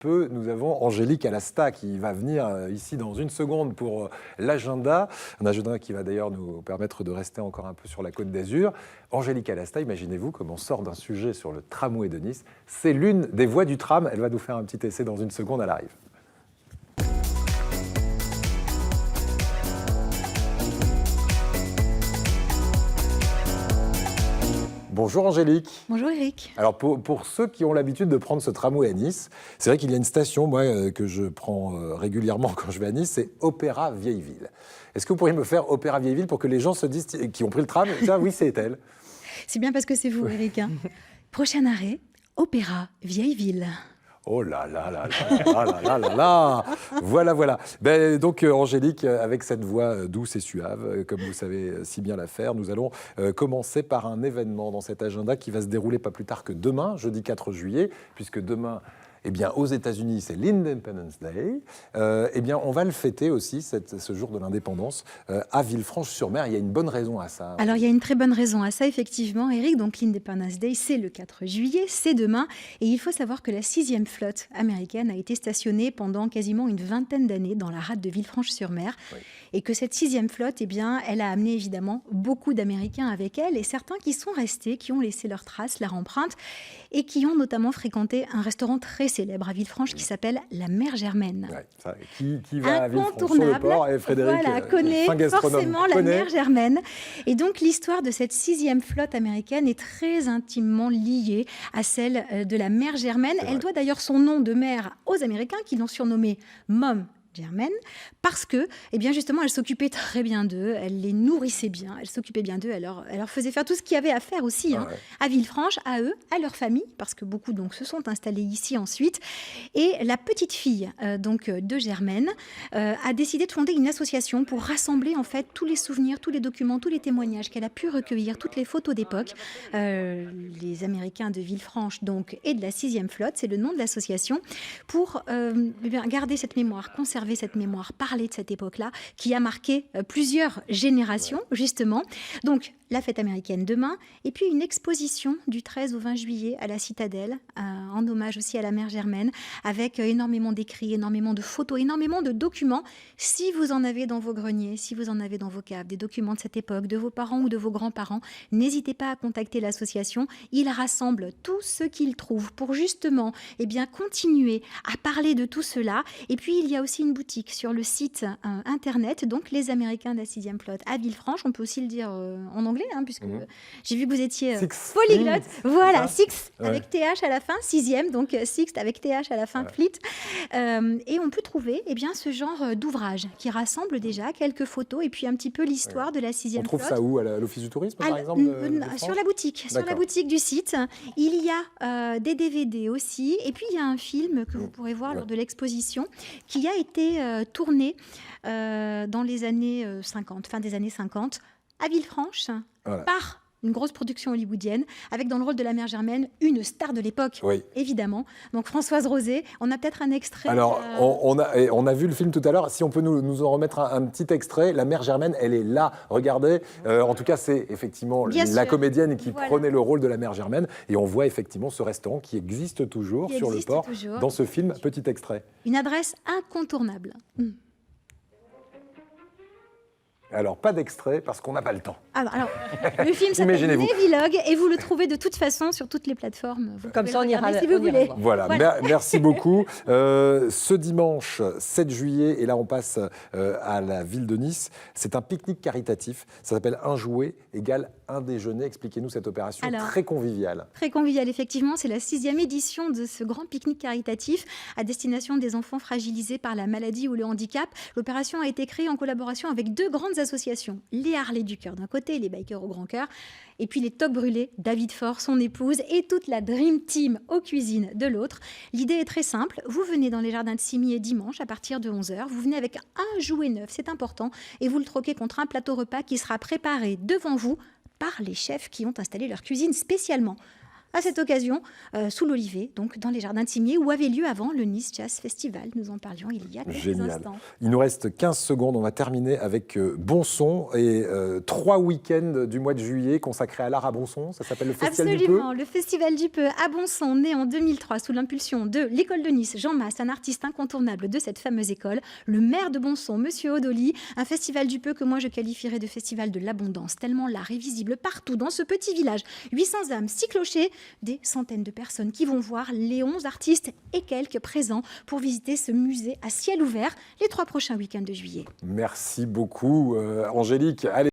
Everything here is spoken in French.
peu, nous avons Angélique Alasta qui va venir ici dans une seconde pour l'agenda. Un agenda qui va d'ailleurs nous permettre de rester encore un peu sur la Côte d'Azur. Angélique Alasta, imaginez-vous comme on sort d'un sujet sur le tramway de Nice. C'est l'une des voies du tram. Elle va nous faire un petit essai dans une seconde, elle arrive. Bonjour Angélique. Bonjour Eric. Alors pour ceux qui ont l'habitude de prendre ce tramway à Nice, c'est vrai qu'il y a une station moi, que je prends régulièrement quand je vais à Nice, c'est Opéra Vieille-Ville. Est-ce que vous pourriez me faire Opéra Vieille-Ville pour que les gens se disent, qui ont pris le tram, ça oui c'est elle. C'est bien parce que c'est vous Eric. Hein. Prochain arrêt, Opéra Vieille-Ville. Oh là là là là là là là là. Voilà, voilà. Ben, donc, Angélique, avec cette voix douce et suave, comme vous savez si bien la faire, nous allons commencer par un événement dans cet agenda qui va se dérouler pas plus tard que demain, jeudi 4 juillet, puisque demain, eh bien, aux États-Unis, c'est l'Independence Day. Eh bien, on va le fêter aussi, ce jour de l'indépendance, à Villefranche-sur-Mer. Il y a une bonne raison à ça. Alors, il y a une très bonne raison à ça, effectivement, Eric. Donc, l'Independence Day, c'est le 4 juillet, c'est demain. Et il faut savoir que la 6e flotte américaine a été stationnée pendant quasiment une vingtaine d'années dans la rade de Villefranche-sur-Mer. Oui. Et que cette 6e flotte, eh bien, elle a amené évidemment beaucoup d'Américains avec elle. Et certains qui sont restés, qui ont laissé leurs traces, leur empreinte, et qui ont notamment fréquenté un restaurant très célèbre à Villefranche qui s'appelle la Mère Germaine. Ouais, ça, qui va à Villefranche sur le port, et Frédéric, voilà, connaît forcément la Mère Germaine. Et donc l'histoire de cette 6e flotte américaine est très intimement liée à celle de la Mère Germaine. Elle doit d'ailleurs son nom de mère aux Américains qui l'ont surnommée Mom Germaine, parce que, eh bien justement, elle s'occupait très bien d'eux, elle les nourrissait bien, elle s'occupait bien d'eux, elle leur faisait faire tout ce qu'il y avait à faire aussi, hein, à Villefranche, à eux, à leur famille, parce que beaucoup donc se sont installés ici ensuite. Et la petite fille donc de Germaine a décidé de fonder une association pour rassembler en fait tous les souvenirs, tous les documents, tous les témoignages qu'elle a pu recueillir, toutes les photos d'époque. Les Américains de Villefranche donc et de la 6e flotte, c'est le nom de l'association, pour eh bien, garder cette mémoire, conserver cette mémoire, parler de cette époque-là, qui a marqué plusieurs générations, justement. Donc, la fête américaine demain, et puis une exposition du 13 au 20 juillet à la Citadelle, en hommage aussi à la Mère Germaine, avec énormément d'écrits, énormément de photos, énormément de documents. Si vous en avez dans vos greniers, si vous en avez dans vos caves, des documents de cette époque, de vos parents ou de vos grands-parents, n'hésitez pas à contacter l'association. Ils rassemblent tout ce qu'ils trouvent pour justement eh bien, continuer à parler de tout cela. Et puis, il y a aussi une boutique sur le site internet, donc les Américains de la 6e flotte à Villefranche. On peut aussi le dire en anglais, hein, puisque j'ai vu que vous étiez polyglotte. Voilà, Six avec TH à la fin, 6e, donc Six avec TH à la fin, Fleet. Et on peut trouver eh bien, ce genre d'ouvrage qui rassemble déjà quelques photos et puis un petit peu l'histoire de la 6e flotte. On trouve ça où? À l'Office du tourisme, par exemple sur la boutique du site. Il y a des DVD aussi. Et puis, il y a un film que vous pourrez voir lors de l'exposition qui a été tourné dans les années 50, fin des années 50, à Villefranche, par une grosse production hollywoodienne, avec dans le rôle de la Mère Germaine, une star de l'époque, évidemment. Donc Françoise Rosé, on a peut-être un extrait. Alors, on a vu le film tout à l'heure, si on peut nous en remettre un petit extrait. La Mère Germaine, elle est là, regardez. En tout cas, c'est effectivement la comédienne qui prenait le rôle de la Mère Germaine. Et on voit effectivement ce restaurant qui existe toujours sur le port. Dans ce film, petit extrait. Une adresse incontournable. Alors, pas d'extrait, parce qu'on n'a pas le temps. Alors le film s'appelle Névilogue, et vous le trouvez de toute façon sur toutes les plateformes. Comme ça, on ira si vous voulez. Voilà. Merci beaucoup. Ce dimanche 7 juillet, et là on passe à la ville de Nice, c'est un pique-nique caritatif. Ça s'appelle Un jouet égale un déjeuner. Expliquez-nous cette opération très conviviale. Très conviviale, effectivement. C'est la 6e édition de ce grand pique-nique caritatif à destination des enfants fragilisés par la maladie ou le handicap. L'opération a été créée en collaboration avec 2 grandes associations, les Harley du Cœur d'un côté, les Bikers au Grand Cœur, et puis les Top Brûlés, David Faure, son épouse, et toute la Dream Team aux cuisines de l'autre. L'idée est très simple, vous venez dans les jardins de Cimier dimanche à partir de 11h, vous venez avec un jouet neuf, c'est important, et vous le troquez contre un plateau repas qui sera préparé devant vous par les chefs qui ont installé leur cuisine spécialement. à cette occasion sous l'Olivet, donc dans les jardins de Cimier, où avait lieu avant le Nice Jazz Festival. Nous en parlions il y a quelques instants. Il nous reste 15 secondes. On va terminer avec Bonson et 3 week-ends du mois de juillet consacrés à l'art à Bonson. Ça s'appelle le Festival du Peu. Absolument, le Festival du Peu à Bonson, né en 2003 sous l'impulsion de l'école de Nice. Jean Masse, un artiste incontournable de cette fameuse école. Le maire de Bonson, Monsieur Odoli. Un Festival du Peu que moi je qualifierais de festival de l'abondance, tellement l'art est visible partout dans ce petit village. 800 âmes, 6 clochers, des centaines de personnes qui vont voir les 11 artistes et quelques présents pour visiter ce musée à ciel ouvert les 3 prochains week-ends de juillet. Merci beaucoup, Angélique. Allez.